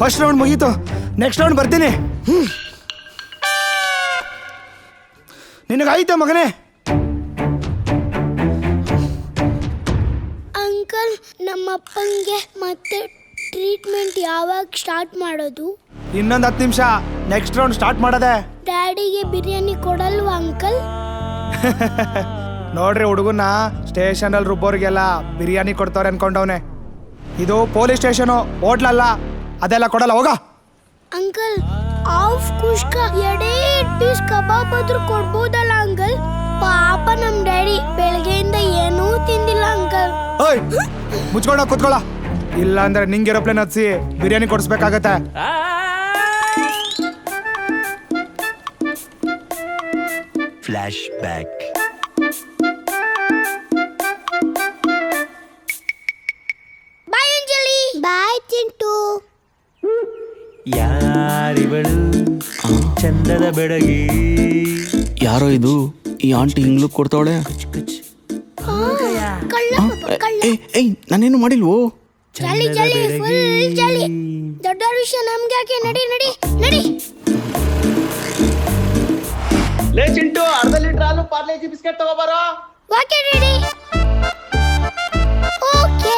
First round ಮುಗೀತು, next round ಬರ್ತೀನಿ. ನಿನಗಾಯ್ತಾ ಮಗನೇ? ಅಂಕಲ್, ನಮ್ಮಪ್ಪಂಗೆ ಮತ್ತೆ ಟ್ರೀಟ್ಮೆಂಟ್ ಯಾವಾಗ ಸ್ಟಾರ್ಟ್ ಮಾಡೋದು? ಇನ್ನೊಂದು 10 ನಿಮಿಷ, ನೆಕ್ಸ್ಟ್ ರೌಂಡ್ ಸ್ಟಾರ್ಟ್ ಮಾಡೋದೆ. ಡ್ಯಾಡಿಗೆ ಬಿರಿಯಾನಿ ಕೊಡಲ್ವಾ ಅಂಕಲ್? ನೋಡ್ರಿ, ಹುಡುಗನ್ನ ಸ್ಟೇಷನಲ್ಲಿ ರುಬ್ಬೋರಿಗೆಲ್ಲ ಬಿರಿಯಾನಿ ಕೊಡ್ತವ್ರೆ ಅನ್ಕೊಂಡವನೆ. ಇದು ಪೊಲೀಸ್ ಸ್ಟೇಷನು, ಹೋಟ್ಲಲ್ಲ, ಅದೆಲ್ಲ ಕೊಡಲ್ಲ. ಹೋಗ ಅಂಕಲ್, ಆಫ್ ಕುಷ್ಕ ಎಡೆ ಪೀಸ್ ಕಬಾಬ್ ಆದ್ರೂ ಕೊಡ್ಬೋದಲ್ಲ ಅಂಕಲ್? ಪಾಪ ನಮ್ ಡ್ಯಾಡಿ ಬೆಳಗ್ಗೆಯಿಂದ ಏನೂ ತಿಂದಿಲ್ಲ ಅಂಕಲ್. ಓಯ್, ಮುಚ್ಕೊಂಡ ಕೂತ್ಕೊಳ್ಳ, ಇಲ್ಲ ಅಂದ್ರೆ ನಿಂಗೆ ಏರೋಪ್ಲೇನ್ ಹತ್ಸಿ ಬಿರಿಯಾನಿ ಕೊಡಿಸ್ಬೇಕಾಗತ್ತೆ. Flashback. Bye Anjali. Bye Chintu. ಯಾರಿವಳು ಚಂದದ ಬೆಡಗಿ? ಯಾರೋ ಇದು, ಈ ಆಂಟಿ ಹಿಂಗ್ಲು ಕೊಡ್ತಾವಳೆ. ಏಯ್, ನಾನೇನು ಮಾಡಿಲ್ವೋ. ಜಾಲಿ ಜಾಲಿ, ಫುಲ್ ಜಾಲಿ. ದೊಡ್ಡ ವಿಷಯ ನಮ್ಗೆ ಯಾಕೆ? ನಡಿ ನಡಿ ನಡಿ. ಲೇ ಚಿಂಟು, ಅರ್ಧ ಲೀಟರ್ ಹಾಲು ಪಾರ್ಲೇಜಿ ಬಿಸ್ಕೆಟ್ ತಗೋಬಾರೋ. Okay ready. ಓಕೆ.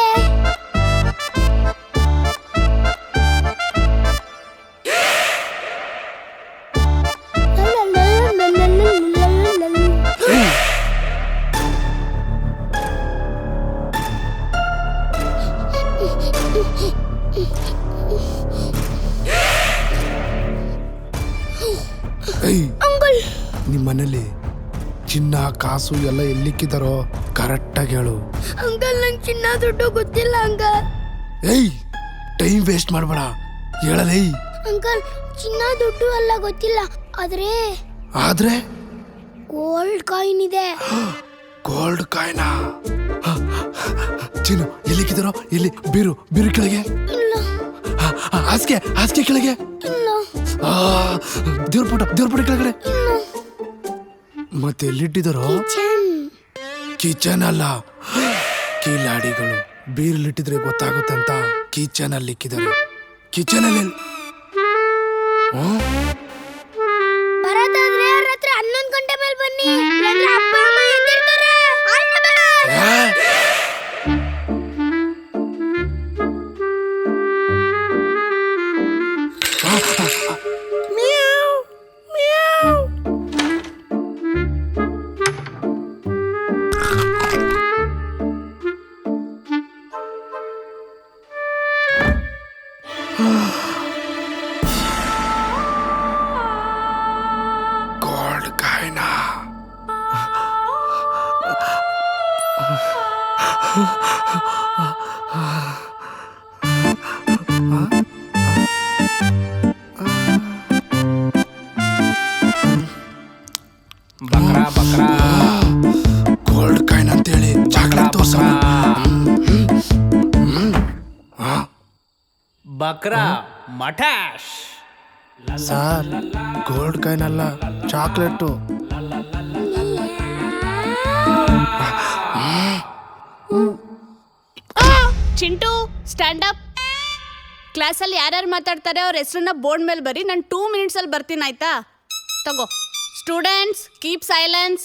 ಅಂಕಲ್, ನಿಮ್ಮ ಮನೇಲಿ ಚಿನ್ನ ಕಾಸು ಎಲ್ಲ ಎಲ್ಲಿಕ್ಕಿದಾರೋ ಕರೆಕ್ಟಾಗಿ ಹೇಳು. ಅಂಕಲ್, ನಂಗೆ ಚಿನ್ನ ದುಡ್ಡು ಗೊತ್ತಿಲ್ಲ ಅಂಕಲ್. ಏಯ್, ಟೈಮ್ ವೇಸ್ಟ್ ಮಾಡಬೇಡ, ಹೇಳಲೇ. ಅಂಕಲ್, ಚಿನ್ನ ದುಡ್ಡು ಎಲ್ಲ ಗೊತ್ತಿಲ್ಲ, ಆದ್ರೆ ಗೋಲ್ಡ್ ಕಾಯಿನ್ ಇದೆ. ಗೋಲ್ಡ್ ಕಾಯಿನ? ಚಿನ್ನು ಎಲ್ಲಿಕ್ಕಿದಾರೋ? ಎಲ್ಲಿ? ಬೀರು ಬೀರು ಕೆಳಗೆ? ಇಲ್ಲ ಹಾಸಿಗೆ ಕೆಳಗೆ? ಇಲ್ಲ ದೇವ್ರ ಪುಟ ಕೆಳಗಡೆ? ಇಲ್ಲ. ಮತ್ತೆ ಎಲ್ಲಿಟ್ಟಿದಾರೋ? ಕಿಚನ್ ಅಲ್ಲ, ಕಿಲಾಡಿಗಳು ಬೀರ್ಲಿಟ್ಟಿದ್ರೆ ಗೊತ್ತಾಗುತ್ತಂತ ಕಿಚನ್ ಅಲ್ಲಿ ಇಕ್ಕಿದ್ದಾರೆ. ಕಿಚನ್ ಅಲ್ಲಿ ಬರೋದಾದ್ರೆ ರಾತ್ರಿ 11 ಗಂಟೆ ಮೇಲೆ ಬನ್ನಿ, ಇಲ್ಲಾಂದ್ರೆ ಅಪ್ಪ ಅಮ್ಮ ಎದ್ದಿರ್ತಾರೆ. ಮ್ಯಾವ್ ಮ್ಯಾವ್. ಗೋಲ್ಡ್ ಕಾಯಿನ? ಗೋಲ್ಡ್ ಕಾಯಿನ್ ಅಂತೇಳಿ ಚಾಕ್ಲೇಟ್ ತೋರ್ಸೋಣ. ಬಕ್ರಾ ಮಠಾಶ್. ಸರ್, ಗೋಲ್ಡ್ ಕಾಯಿನ್ ಅಲ್ಲ, ಚಾಕ್ಲೇಟು. Chintu, stand up. ಕ್ಲಾಸಲ್ಲಿ ಯಾರ್ಯಾರು ಮಾತಾಡ್ತಾರೆ ಅವ್ರ ಹೆಸರನ್ನ ಬೋರ್ಡ್ ಮೇಲೆ ಬರಿ. ನಾನು 2 ಮಿನಿಟ್ಸಲ್ಲಿ ಬರ್ತೀನಿ, ಆಯ್ತಾ? ತಗೋ. Students, keep silence.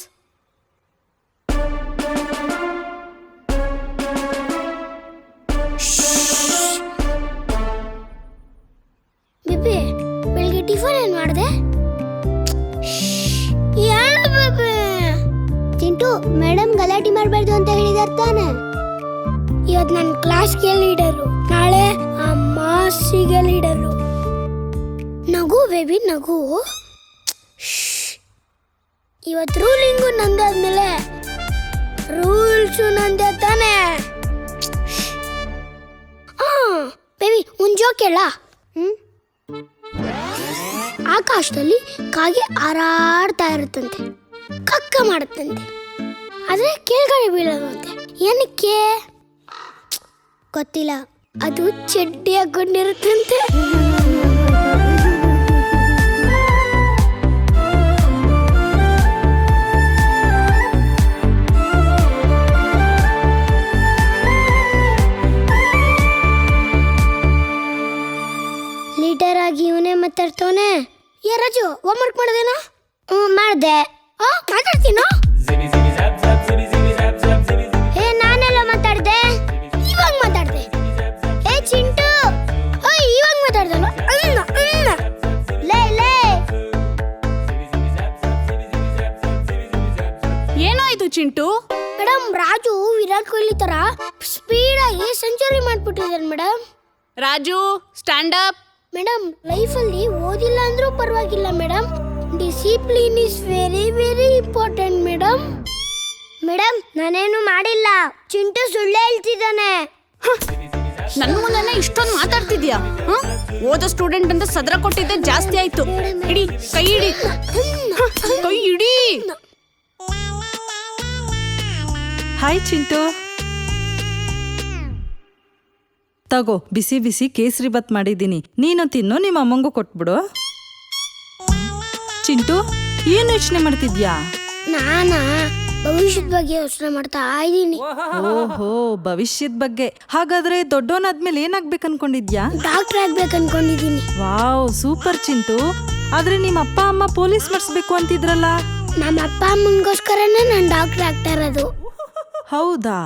ಬಿಬಿ, ಬೆಳಿಗ್ಗೆ ಟಿಫನ್ ಏನ್ ಮಾಡಿದೆ? ಚಿಂಟು, ಮೇಡಮ್ ಗಲಾಟೆ ಮಾಡಬಾರ್ದು ಅಂತ ಹೇಳಿದಾರೆ ತಾನೆ? ಇವತ್ತು ನನ್ನ ಕ್ಲಾಸ್ಗೆ ಲೀಡರು, ನಾಳೆ ಮಾಸಿಗೆ ಲೀಡರು. ನಗು ಬೇಬಿ ನಗು. ಇವತ್ತು ರೂಲಿಂಗು ನಂದಾದ್ಮೇಲೆ ರೂಲ್ಸು ನಂದೇ ತಾನೆ. ಬೇಬಿ, ಒಂದು ಜೋಕ್ ಹೇಳ? ಆಕಾಶದಲ್ಲಿ ಕಾಗೆ ಹಾರಾಡ್ತಾ ಇರುತ್ತಂತೆ, ಕಕ್ಕ ಮಾಡುತ್ತಂತೆ, ಆದ್ರೆ ಕೆಳಗಡೆ ಬೀಳೋದಂತೆ. ಏನಕ್ಕೆ ಗೊತ್ತಿಲ್ಲ, ಅದು ಚಡ್ಡಿ ಹಾಕೊಂಡಿರುತ್ತಂತೆ. ಹೋಮ್ವರ್ಕ್ ಮಾಡ್ದೇನಾ? ಮಾಡ್ದೆ. ಮಾತಾಡ್ತೀನೋ? ಏ ನಾನೆಲ್ಲ ಮಾತಾಡ್ದೆ. ಇವಾಗ ಮಾತಾಡ್ದೆ. ಏ ಚಿಂಟು, ಇವಾಗ ಮಾತಾಡ್ದಲ್ಲ. ಲೇ ಏನೋ ಇದು ಚಿಂಟು? ಮೇಡಮ್, ರಾಜು ವಿರಾಟ್ ಕೊಹ್ಲಿ ತರ ಸ್ಪೀಡಾಗಿ ಸೆಂಚುರಿ ಮಾಡ್ಬಿಟ್ಟಿದ್ದಾರೆ madam. Raju stand up. Madam, ಲೈಫಲ್ಲಿ ಓದಿಲ್ಲ ಅಂದ್ರೂ ಪರವಾಗಿಲ್ಲ madam, discipline is very very important madam. Madam, ನಾನೇನು ಮಾಡಿಲ್ಲ, ಚಿಂಟು ಸುಳ್ಳು ಹೇಳ್ತಿದ್ದಾನೆ. ನನ್ನ ಮುಂದೆ ಇಷ್ಟೊಂದು ಮಾತಾಡ್ತಿದ್ಯಾ? ಓದೋ ಸ್ಟೂಡೆಂಟ್ ಅಂತ ಸದ್ರ ಕೊಟ್ಟಿದ್ದೆ ಜಾಸ್ತಿ ಆಯ್ತು. ಇಡಿ ಕೈ ಇಡಿ, ಕೈ ಇಡಿ. ಹಾಯ್ ಚಿಂಟು, ತಗೋ ಬಿಸಿ ಬಿಸಿ ಕೇಸರಿ ಬಾತ್ ಮಾಡಿದ್ದೀನಿ, ನೀನು ತಿನ್ನು, ನಿಮ್ಮ ಅಮ್ಮಂಗೂ ಕೊಟ್ಬಿಡು. ಚಿಂಟು, ಏನು ಯೋಚನೆ ಮಾಡ್ತಿದ್ಯಾ? ನಾನಾ ಭವಿಷ್ಯದ ಬಗ್ಗೆ ಯೋಚನೆ ಮಾಡ್ತಾ ಇದ್ದೀನಿ. ಓಹೋ, ಭವಿಷ್ಯದ ಬಗ್ಗೆ. ಹಾಗಾದ್ರೆ ದೊಡ್ಡವನಾದ್ಮೇಲೆ ಏನಾಗ್ಬೇಕು ಅನ್ಕೊಂಡಿದ್ಯಾ? ಡಾಕ್ಟರ್ ಆಗ್ಬೇಕು ಅನ್ಕೊಂಡಿದ್ದೀನಿ. Wow, super Chintu. ಆದ್ರೆ ನಿಮ್ಮ ಅಪ್ಪ ಅಮ್ಮ ಪೊಲೀಸ್ ಮಾಡಿಸ್ಬೇಕು ಅಂತಿದ್ರಲ್ಲ? ನಮ್ಮ ಅಪ್ಪ ಅಮ್ಮನಿಗೋಸ್ಕರನೇ ನಾನು ಡಾಕ್ಟರ್ ಆಗ್ತಾ ಇರೋದು. ಹೌದಾ,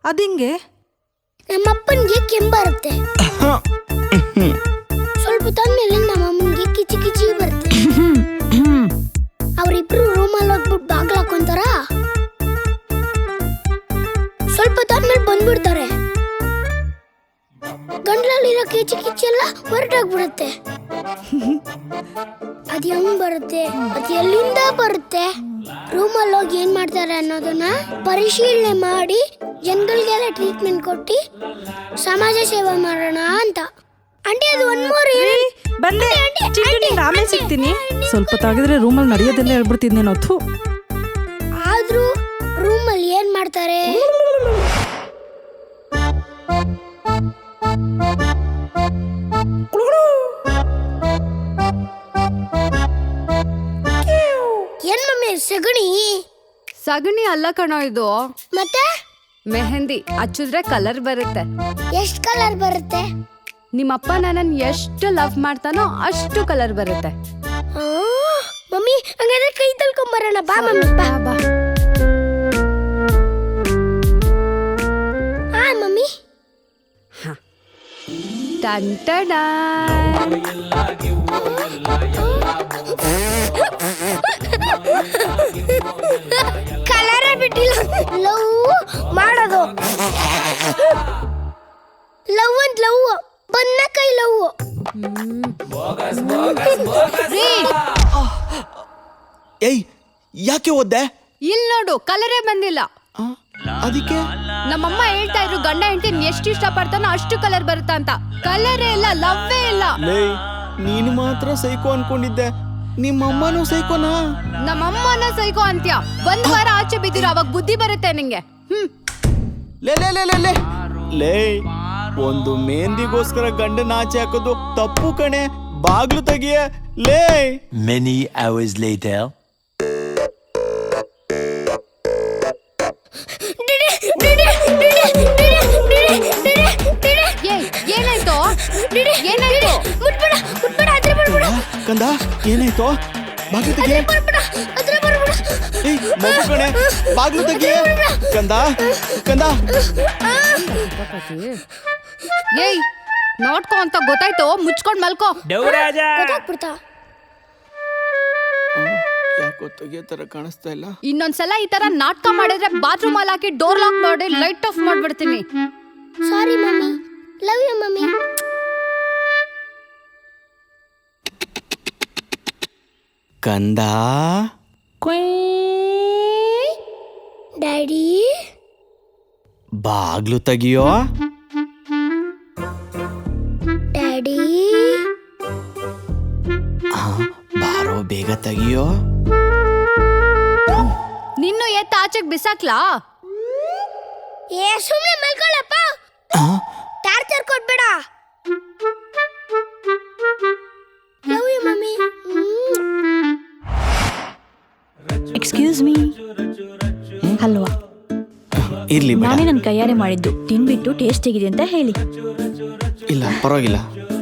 ಅದಿಂಗೆ? ನಮ್ಮ ಅಪ್ಪನಿಗೆ ಕೆಮ್ಮು ಬರುತ್ತೆ, ಸ್ವಲ್ಪ ಹೊತ್ತಾದ್ಮೇಲೆ ನಮ್ಮ ಅಮ್ಮನಿಗೆ ಕಿಚಿ ಕಿಚಿ ಬರುತ್ತೆ. ಅವರಿಬ್ರು ರೂಮಲ್ಲಿ ಹೋಗ್ಬಿಟ್ಟು ಬಾಗ್ಲ ಹಾಕೊಂತಾರ, ಸ್ವಲ್ಪ ಹೊತ್ತಾದ್ಮೇಲೆ ಬಂದ್ಬಿಡ್ತಾರೆ. ಗಂಟ್ಲಲ್ಲಿರೋ ಕಿಚಿ ಕಿಚಿ ಎಲ್ಲ ಹೊರಟಾಗ್ಬಿಡುತ್ತೆ. ಅದು ಹೆಂಗ್ ಬರುತ್ತೆ, ಅದು ಎಲ್ಲಿಂದ ಬರುತ್ತೆ, ರೂಮಲ್ಲಿ ಹೋಗಿ ಏನ್ ಮಾಡ್ತಾರೆ ಅನ್ನೋದನ್ನ ಪರಿಶೀಲನೆ ಮಾಡಿ ಜನಗಳಿಗೆಲ್ಲ ಟ್ರೀಟ್ಮೆಂಟ್ ಕೊಟ್ಟು ಸಮಾಜ ಸೇವೆ ಮಾಡೋಣ ಅಂತ. ಆಂಟಿ, ಅದು ಒಂದ್ ಮೂರು ಬಂದೆ ಚಿಂಟು, ನಿಂಗೆ ಆಮೇಲೆ ಸಿಗ್ತೀನಿ. ಸ್ವಲ್ಪ ತಾಗಿದ್ರೆ ರೂಮಲ್ಲಿ ನಡೆಯೋದೆಲ್ಲ ಹೇಳ್ಬಿಡ್ತಿದ್ದೆ ನಾವು. ಆದ್ರೂ ರೂಮಲ್ಲಿ ಏನ್ ಮಾಡ್ತಾರೆ? ಏನ್ ಮಮ್ಮಿ, ಸಗಣಿ ಅಲ್ಲ ಕಣೋ ಇದು, ಮತ್ತೆ ಮೆಹಂದಿ ಹಚ್ಚಿದ್ರೆ ಕಲರ್ ಬರುತ್ತೆ. ಎಷ್ಟ್ ಕಲರ್ ಬರುತ್ತೆ? ನಿಮ್ಮಪ್ಪ ನನ್ನನ್ನು ಎಷ್ಟು ಲವ್ ಮಾಡ್ತಾನೋ ಅಷ್ಟು ಕಲರ್ ಬರುತ್ತೆ. ಮಮ್ಮಿ, ಹಂಗಾದ್ರೆ ಕೈ ತೊಳ್ಕೊಂಬರೋಣ ಬಾ ಮಮ್ಮಿ, ಬಾ ಬಾ. ಮಮ್ಮಿ, ಟಂಟಡ ಕಲರೇ ಬಿಟ್ಟಿಲ್ಲ. ಲವ್ ಮಾಡೋದು, ಲವ್ ಅಂತ ಲವ್, ಬನ್ನ ಕೈ ಲವ್. ಏಯ್, ಯಾಕೆ ಓದ್ದೆ? ಇಲ್ಲಿ ನೋಡು, ಕಲರೇ ಬಂದಿಲ್ಲ. ಅದಕ್ಕೆ ನಮ್ಮಮ್ಮ ಹೇಳ್ತಾ ಇದ್ರು ಗಂಡ ಹೆಂಡತಿ ಎಷ್ಟು ಇಷ್ಟ ಪಡ್ತಾನೋ ಅಷ್ಟು ಕಲರ್ ಬರುತ್ತಾ ಅಂತ. ಕಲರೇ ಇಲ್ಲ, ಲವ್ವೇ ಇಲ್ಲ. ನೀನು ಮಾತ್ರ ಸೈಕೋ ಅನ್ಕೊಂಡಿದ್ದೆ, ನಿಮ್ಮಮ್ಮನೂ ಸೈಕೋನಾ? ನಮ್ಮಮ್ಮನ ಸೈಕೋ ಅಂತ್ಯ. ಒಂದ್ ವಾರ ಆಚೆ ಬಿದ್ದಿರೋ, ಅವಾಗ ಬುದ್ಧಿ ಬರುತ್ತೆ ನಿಂಗೆ. ಲೇ ಲೇ ಲೇ ಲೇ ಲೇ ಲೇ, ಒಂದು ಮೆಹಂದಿಗೋಸ್ಕರ ಗಂಡನ ಆಚೆ ಹಾಕೋದು ತಪ್ಪು ಕಣೆ. ಬಾಗ್ಲು ತೆಗಿಯ ಲೇ. Many hours later. ಏನಾಯ್ತು? ಏನಾಯ್ತು? ಕಂದ, ಏನಾಯ್ತು? ಬಾಗ್ಲು ತೆಗಿಯ. ಏಯ್, ಮಗು ಕಣೆ, ಬಾಗ್ಲು ತೆಗಿಯ. ಕಂದ ಕಂದ. ಏಯ್, ನೋಡ್ಕೊ ಅಂತ ಗೊತ್ತಾಯ್ತು, ಮುಚ್ಕೊಂಡ್ ಮಲ್ಕೋ. ಗೊತ್ತಾಗ್ಬಿಡ್ತಾ? ಯಾಕೋ ತೆಗಿಯೋ ತರ ಕಾಣಿಸ್ತಾ ಇಲ್ಲ. ಇನ್ನೊಂದ್ಸಲ ಈ ತರ ನಾಟಕ ಮಾಡಿದ್ರೆ ಬಾತ್ರೂಮ್ ಅಲ್ಲಿ ಹಾಕಿ ಡೋರ್ ಲಾಕ್ ಮಾಡಿ ಲೈಟ್ ಆಫ್ ಮಾಡ್ಬಿಡ್ತೀನಿ. ಸಾರಿ ಮಮ್ಮಿ, ಲವ್ ಯು ಮಮ್ಮಿ. ಕಂದ, ಡ್ಯಾಡಿ, ಬಾಗ್ಲು ತೆಗಿಯೋ. ಡ್ಯಾಡಿ, ಬಾರೋ, ಬೇಗ ತೆಗಿಯೋ. ನಿನ್ನು ಎತ್ತ ಆಚೆಗ್ ಬಿಸಾಕ್ಲಾ? ಸುಮ್ನೆ ಮಲ್ಕೊಳ್ಳಪ್ಪ, ಟಾರ್ಚರ್ ಕೊಡ್ಬೇಡ. Love you mummy. Excuse me, halwa ಇರ್ಲಿ ಬೇಡ. ನಾನೇ ನನ್ನ ಕೈಯಾರೆ ಮಾಡಿದ್ದು, ತಿನ್ಬಿಟ್ಟು ಟೇಸ್ಟ್ ಹೇಗಿದೆ ಅಂತ ಹೇಳಿ. ಇಲ್ಲ, ಪರವಾಗಿಲ್ಲ.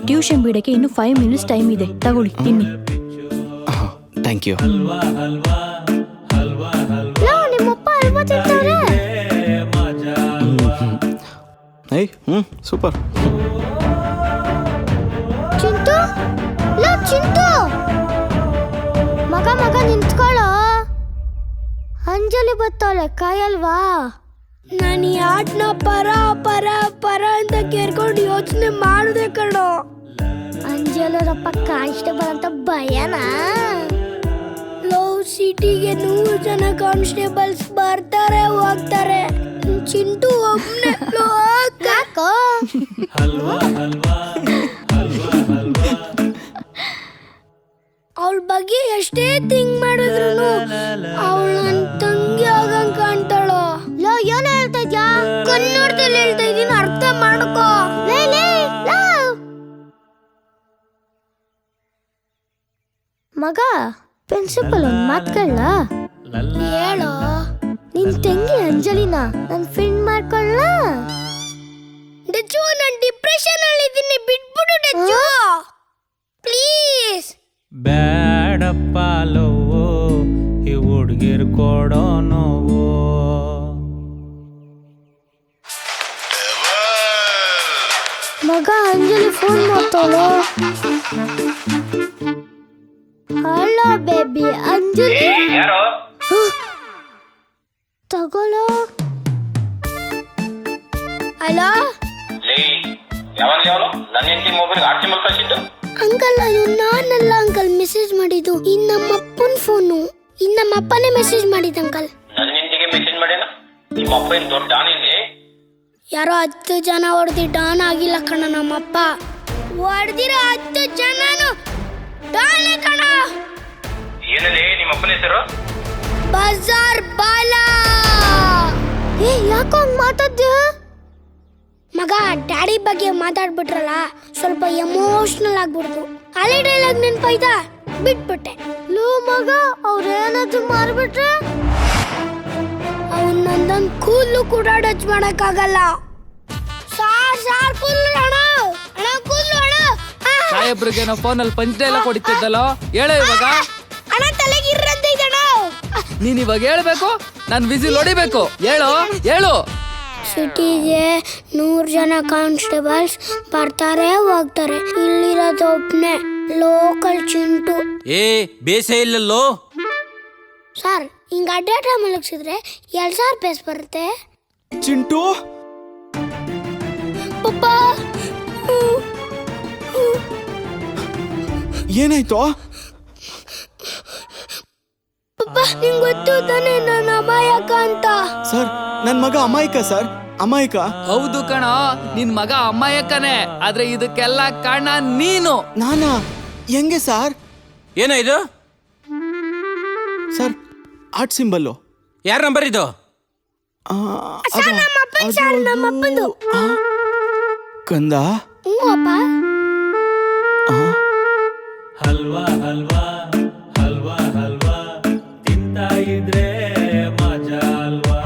ಟ್ಯೂಷನ್ ಬಿಡಕ್ಕೆ ಇನ್ನು 5 minutes ಟೈಮ್ ಇದೆ, ತಗೊಳ್ಳಿ ತಿನ್ನಿ. Thank you. ನಿಮ್ಮಪ್ಪ ಹಲ್ವಾ ತಿಂತವ್ರೆ. ಏಯ್ ಸೂಪರ್. ಚಿಂಟು ಚಿಂಟು ಮಗ ನಿಂತ್ಕೊಳ್ಳೋ. ಅಂಜಲಿ ಬತ್ತಾಳೆ ಕಾಯಲ್ವಾ? ನಾನು ಈ ಆಟನ ಪರ ಪರ ಪರ ಅಂತ ಕೇರ್ಕೊಂಡು ಯೋಚನೆ ಮಾಡಿದೆ ಕಣೋ. ಅಂಜಲರಪ್ಪ ಕಾನ್ಸ್ಟೇಬಲ್ ಅಂತ ಭಯನಾ? ಲವ್ ಸಿಟಿಗೆ 100 ಜನ ಕಾನ್ಸ್ಟೇಬಲ್ಸ್ ಬರ್ತಾರೆ ಹೋಗ್ತಾರೆ, ಚಿಂಟು ಒಬ್ಬನೇ ಯಾಕೋ? ಅವಳ ಬಗ್ಗೆ ಎಷ್ಟೇ ಥಿಂಕ್ ಮಾಡಿದ್ರು ಅವಳು ನನ್ನ ತಂಗಿ ಆಗಂಗ್ ಕಾಣ್ತಾಳೋ. ಲೋ ಏನ್ ಹೇಳ್ತಾ ಇದ್ಯಾ? ಕನ್ನಡದಲ್ಲಿ ಹೇಳ್ತಾ ಇದೀನಿ, ಅರ್ಥ ಮಾಡ್ಕೋ. ಮಗ ಪ್ರಿನ್ಸಿಪಲ್ ಒಂದ್ ಮಾತ್ ಕೇಳ. ಹೇಳೋ. ನಿನ್ ತಂಗಿ ಅಂಜಲಿನ ನನ್ ಫ್ರೆಂಡ್ ಮಾಡ್ಕೊಳ್ಳ. ಡಚ್ಚು, ನಾನ್ ಡಿಪ್ರೆಷನ್ ಅಲ್ಲಿ ಇದ್ದೀನಿ, ಬಿಟ್ಬಿಡು ಡಚ್ಚು ಪ್ಲೀಸ್. ಬ್ಯಾಡಪ್ಪ ಲವ್ವು ಈ ಹುಡ್ಗಿರ್ ಕೊಡೋ ನೋವು. ಮಗ ಅಂಜಲಿ ಫೋನ್ ಮಾಡ್ತಾಳೋ. Hello baby Anjali. ತಗೊಳ್ಳೋ. ಹಲೋ ಅಂಕಲ್, ಅದು ನಾನಲ್ಲ ಅಂಕಲ್ ಮೆಸೇಜ್ ಮಾಡಿದ್ದು. ಇನ್ನು ನಮ್ಮಪ್ಪನ ಫೋನು. ಇನ್ನು ನಮ್ಮಪ್ಪನೇ ಮೆಸೇಜ್ ಮಾಡಿದ್ದು ಅಂಕಲ್. ಯಾರೋ 10 ಜನ ಹೊಡೆದಿ ಡಾನ್ ಆಗಿಲ್ಲ ಕಣ. ನಮ್ಮಪ್ಪ ಹೊಡೆದಿರೋ 10 ಜನನು ಡಾನ್ ಕಣ. ಬಜಾರ್ ಬಾಲ. ಯಾಕೋ ಹಂಗ್ ಮಾತಾಡ್ದೆ? ಮಗ ಡ್ಯಾಡಿ ಬಗ್ಗೆ ಮಾತಾಡ್ಬಿಟ್ರಲ್ಲ, ಸ್ವಲ್ಪ ಎಮೋಷನಲ್ ಆಗ್ಬಿಡ್ತು. ಹಳೆ ಡೈಲಾಗ್ ನೆನ್ಪಾಯ್ತಾ? ಬಿಟ್ಬಿಟ್ಟೆ. ಲೋ ಮಗ, ಅವ್ರೇನಾದ್ರು ಮಾರ್ಬಿಟ್ರೆ ಅವನ್ ನಂದೊಂದ್ ಕೂದಲು ಕೂಡ ಟಚ್ ಮಾಡಕ್ಕಾಗಲ್ಲ. ಸಾರ್ ಕೂದಲು ಅಣ್ಣ, ಕೂದಲು ಅಣ್ಣ. ಸಾಹೇಬ್ರಿಗೆ ನಾವು ಫೋನಲ್ಲಿ ಪಂಚೆ ಕೊಡ್ತಿದ್ದಲ್ಲ, ಹೇಳು ಇವಾಗ. ಅಣ್ಣ ತಲೆಗಿರಂತ ಇದಣ್ಣ. ನೀನ್ ಇವಾಗ ಹೇಳ್ಬೇಕು, ನಾನು ವಿಸಿಲ್ ಹೊಡಿಬೇಕು. ಹೇಳು. ಸಿಟಿಗೆ 100 ಜನ ಕಾನ್ಸ್ಟೇಬಲ್ಸ್ ಬರ್ತಾರೆ ಹೋಗ್ತಾರೆ. ಇಲ್ಲಿರೋದು ಒಬ್ನೇ ಲೋಕಲ್ ಚಿಂಟು. ಬೇಸೆ ಇಲ್ಲಲ್ಲೋ ಸರ್, ಹಿಂಗ ಅಡ್ಡಾಟ ಮಲಗಿಸಿದ್ರೆ 2,000 ಪೇಸ್ ಬರುತ್ತೆ. ಚಿಂಟು ಪಪ್ಪ ಏನಾಯ್ತು? ಪಪ್ಪ ನಿಂಗೆ ಗೊತ್ತು ತಾನೆ ನನ್ನ ಅಮಾಯಕ ಅಂತ. ಸರ್, ನನ್ನ ಮಗ ಅಮಾಯಕ ಸರ್, ಅಮಾಯಕ. ಹೌದು ಕಣ, ನಿನ್ ಮಗ ಅಮ್ಮಾಯಕ್ಕನೆ. ಆದ್ರೆ ಇದಕ್ಕೆಲ್ಲ ಕಾರಣ ನೀನು. ನಾನಾ? ಹೆಂಗೆ ಸರ್? ಏನೋ ಇದು ಸರ್, ಆರ್ಟ್ ಸಿಂಬಲ್ಲು. ಯಾರ ನಂಬರ್ ಇದು? ನಮ್ಮಪ್ಪಂದು. ಕಂದ. ಅಪ್ಪ. ಹಲ್ವಾ ಹಲ್ವಾ ಹಲ್ವಾ ಹಲ್ವಾ ತಿಂತಾ ಇದ್ರೆ ಮಜಾ ಅಲ್ವಾ.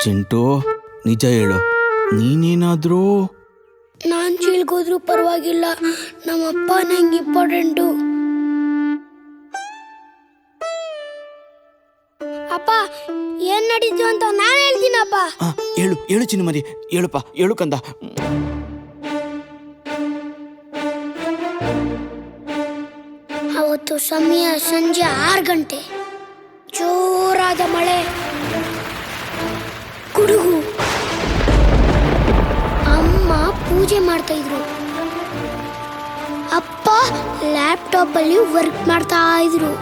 ಚಿಂಟು, ನಿಜ ಹೇಳು, ನೀನೇನಾದ್ರೂ? ನಾನ್ ಜೈಲ್ಗೋದ್ರೂ ಪರವಾಗಿಲ್ಲ, ನಮ್ಮಪ್ಪ ನಂಗೆ ಇಂಪಾರ್ಟೆಂಟು. ಅಪ್ಪ ಏನ್ ನಡೀತು ಅಂತ ನಾನು ಹೇಳ್ತೀನಪ್ಪ. ಹೇಳು ಚಿನ್ನ ಮರಿ, ಹೇಳುಪ್ಪ, ಹೇಳು ಕಂದ. ಅವತ್ತು ಸಮಯ ಸಂಜೆ 6 ಗಂಟೆ. ಜೋರಾದ ಮಳೆ, ಗುಡುಗು. ಅಮ್ಮ ಪೂಜೆ ಮಾಡ್ತಾ ಇದ್ರು. ಅಪ್ಪ ಲ್ಯಾಪ್ಟಾಪ್ ಅಲ್ಲಿ ವರ್ಕ್ ಮಾಡ್ತಾ ಇದ್ರು.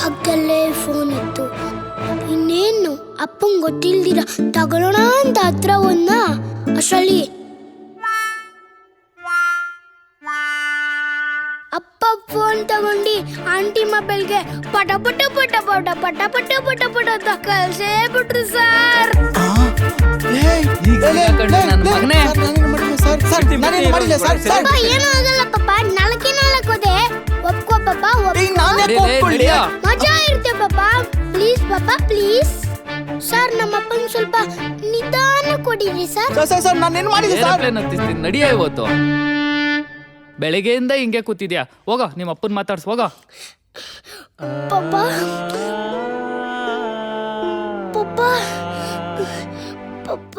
ಪಕ್ಕದಲ್ಲೇ ಫೋನ್ ಇತ್ತು. ಇನ್ನೇನು ಅಪ್ಪಂಗೆ ಗೊತ್ತಿಲ್ದಿರ ತಗೊಳ್ಳೋಣ ಅಂತ ಹತ್ರ ಒಂದ ಅಷ್ಟರಲ್ಲಿ ಅಪ್ಪ ಫೋನ್ ತಗೊಂಡು ಆಂಟಿ ಮೊಬೈಲ್ಗೆ ಪಟ ಪಟ ಪಟ ಪಟ ಪಟ ಪಟ ಪಟ ಪಟ ಅಂತ ಕಳ್ಸೇ ಬಿಟ್ರು ಸರ್. ಏನೂ ಆಗಲ್ಲ ಪಾಪ, 4 ಹೋದೆ. ಒಪ್ಕೋ ಪಾಪ, ಮಜಾ ಇರುತ್ತೆ ಪಾಪ. ಪ್ಲೀಸ್ ಪಾಪ, ಪ್ಲೀಸ್ ಸರ್. ನಮ್ಮಪ್ಪಂಗೆ ಸ್ವಲ್ಪ ನಿಧಾನ ಕೊಡಿರಿ ಸರ್. ನಾನೇನು ಮಾಡಿದೆ ಸರ್? ನಡಿಯ ಇವತ್ತು ಬೆಳಗ್ಗೆಯಿಂದ ಹಿಂಗೆ ಕೂತಿದ್ಯಾ. ಹೋಗೋ ನಿಮ್ಮ ಅಪ್ಪನ ಮಾತಾಡ್ಸ್ ಹೋಗೋ. ಪಪ್ಪ ಪಪ್ಪ ಪಪ್ಪ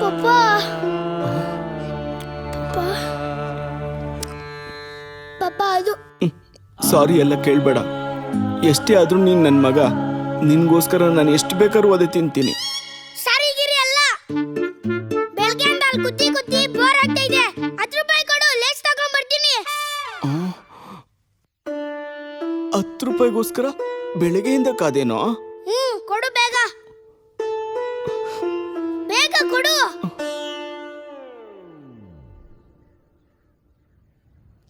ಪಪ್ಪ ಪಪ್ಪ ಪಪ್ಪ ಅದು ಸಾರಿ ಎಲ್ಲ ಕೇಳಬೇಡ. ಎಷ್ಟೇ ಆದ್ರೂ ನೀನ್ ನನ್ನ ಮಗ. ನಿನ್ಗೋಸ್ಕರ ನಾನು ಎಷ್ಟು ಬೇಕಾದ್ರೂ ಅದೇ ತಿಂತೀನಿ. ಸರಿಗಿರಿ ಅಲ್ಲ. ಬೆಳಗ್ಗೆಯಿಂದ ಅಲ್ಲಿ ಕುತ್ತಿ ಕುತ್ತಿ ಬೋರ್ ಆಗ್ತಾ ಇದೆ. 10 ರೂಪಾಯಿ ಕೊಡು, ಲೇಸ್ ತಗೊಂಡ್ ಬರ್ತೀನಿ. 10 ರೂಪಾಯಿಗೋಸ್ಕರ ಬೆಳಗ್ಗೆಯಿಂದ ಕಾದೇನೋ? ಕೊಡು ಬೇಗ ಬೇಗ ಕೊಡು.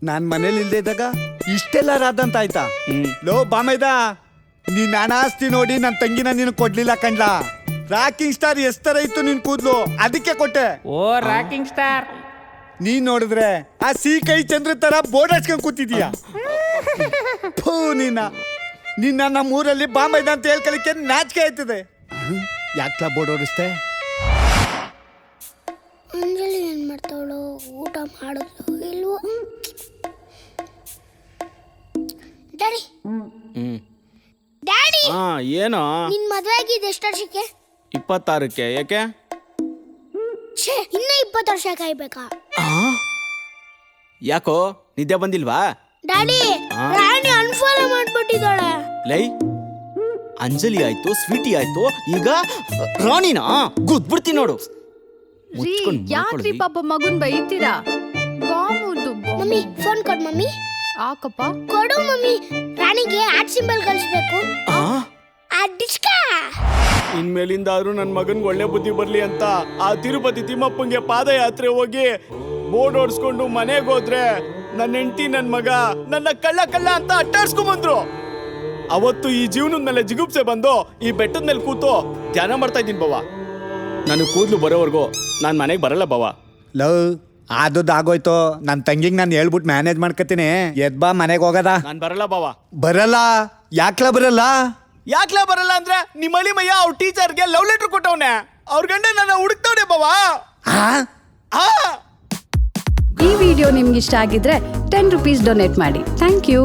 ನಾನ್ ಮನೇಲಿ ಇಲ್ದೇ ಇದ್ದಾಗ ಇಷ್ಟೆಲ್ಲ ರಾದಂತ ಆಯ್ತಾ? ಲೋ ಬಾಮೈದ, ನೀನ್ ನನ್ನ ಆಸ್ತಿ ನೋಡಿ ನನ್ನ ತಂಗಿನ ನೀನು ಕೊಡ್ಲಿಲ್ಲ ಕಣ್ಲಾ. ರಾಕಿಂಗ್ ಸ್ಟಾರ್ ಎಷ್ಟರ ಇತ್ತು ನಿನ್ ಕೂದ್ಲು, ಅದಕ್ಕೆ ಕೊಟ್ಟೆ. ಓ ರಾಕಿಂಗ್ ಸ್ಟಾರ್, ನೀನ್ ನೋಡಿದ್ರೆ ಆ ಸಿ ಕೈ ಚಂದ್ರ ತರ ಬೋರ್ಡ್ ಹಚ್ಕೊಂಡ್ ಕೂತಿದೀಯ. ಫೂ, ನಿನ್ನ ನಮ್ಮೂರಲ್ಲಿ ಬಾಮೈದ ಅಂತ ಹೇಳ್ಕಲಿಕ್ಕೆ ನಾಚಿಕೆ ಆಯ್ತದೆ. ಯಾಕ್ಲಾ ಬೋರ್ಡ್ ಓಡಿಸ್ತೆ? ಅಂಜಲಿ ಏನ್ ಮಾಡ್ತಾವಳು? ಊಟ ಮಾಡಿದ್ಲು ಇಲ್ವೋ? ಡ್ಯಾಡಿ ಡ್ಯಾಡಿ, ಏನೋ? ನಿನ್ ಮದ್ವೆ ಆಗಿದ್ದು ಎಷ್ಟು ವರ್ಷಕ್ಕೆ? 26ಕ್ಕೆ. ಯಾಕೆ? ಛೇ, ಇನ್ನ 20 ವರ್ಷ ಕಾಯ್ಬೇಕಾ? ಯಾಕೋ ನಿದ್ದೆ ಬಂದಿಲ್ವಾ? ಡ್ಯಾಡಿ, ರಾಣಿ ಅನ್ಫಾಲೋ ಮಾಡ್ಬಿಟ್ಟಿದ್ದಾಳೆ. ಲೈ, ಅಂಜಲಿ ಆಯ್ತು, ಸ್ವೀಟಿ ಆಯ್ತು, ಈಗ ರಾಣಿನಾ ಗುದ್ಬಿಡ್ತೀನಿ ನೋಡು. ಯಾಕ್ರಿ ಪಾಪ ಮಗುನ್ ಬೈತೀರಾ? ಮಮ್ಮಿ ಫೋನ್ ಕೊಡು ಮಮ್ಮಿ. ಆಕಪ್ಪ ಕೊಡು ಮಮ್ಮಿ, ರಾಣಿಗೆ ಆಟ್ ಸಿಂಬಲ್ ಕಳಿಸ್ಬೇಕು. ಇನ್ಮೇಲಿಂದ ಆದ್ರೂ ನನ್ನ ಮಗನ್ಗೆ ಒಳ್ಳೆ ಬುದ್ಧಿ ಬರ್ಲಿ ಅಂತ ಆ ತಿರುಪತಿ ತಿಮ್ಮಪ್ಪಂಗೆ ಪಾದಯಾತ್ರೆ ಹೋಗಿ ಬೋರ್ಡ್ ಓಡಿಸ್ಕೊಂಡು ಮನೆಗೆ ಹೋದ್ರೆ ನನ್ನ ಹೆಂಡತಿ ನನ್ನ ಮಗ ನನ್ನ ಕಳ್ಳ ಕಳ್ಳ ಅಂತ ಅಟ್ಟಾಡ್ಸ್ಕೊಂಡ್ ಬಂದ್ರು. ಅವತ್ತು ಈ ಜೀವನದ ಮೇಲೆ ಜಿಗುಪ್ಸೆ ಬಂದು ಈ ಬೆಟ್ಟದ ಮೇಲೆ ಕೂತು ಧ್ಯಾನ ಮಾಡ್ತಾ ಇದ್ದೀನಿ ಬಾವ. ನನಗೆ ಕೂದಲು ಬರೋವರೆಗೂ ನಾನು ಮನೆಗೆ ಬರಲ್ಲ ಬಾವ. ಲವ್ ಆದದ್ದು ಆಗೋಯ್ತು. ನನ್ನ ತಂಗಿಗೆ ನಾನು ಹೇಳ್ಬಿಟ್ಟು ಮ್ಯಾನೇಜ್ ಮಾಡ್ಕೊತೀನಿ. ಎದ್ಬಾ ಮನೆಗೆ ಹೋಗದ. ನಾನು ಬರಲ್ಲ ಬಾವ. ಬರಲ್ಲ? ಯಾಕ್ಲಾ ಬರಲ್ಲ? ಯಾಕ್ಲಾ ಬರಲ್ಲ ಅಂದ್ರೆ ನಿಮ್ಮ ಅಳಿ ಮಯ್ಯ ಅವ್ರ ಟೀಚರ್ಗೆ ಲವ್ ಲೆಟರ್ ಕೊಟ್ಟವನೆ. ಅವ್ರ ಗಂಡ ನನ್ನ ಹುಡುಕ್ತವನೆ ಬಾವ. ಈ ವಿಡಿಯೋ ನಿಮ್ಗೆ ಇಷ್ಟ ಆಗಿದ್ರೆ 10 ರೂಪೀಸ್ ಡೊನೇಟ್ ಮಾಡಿ. Thank you.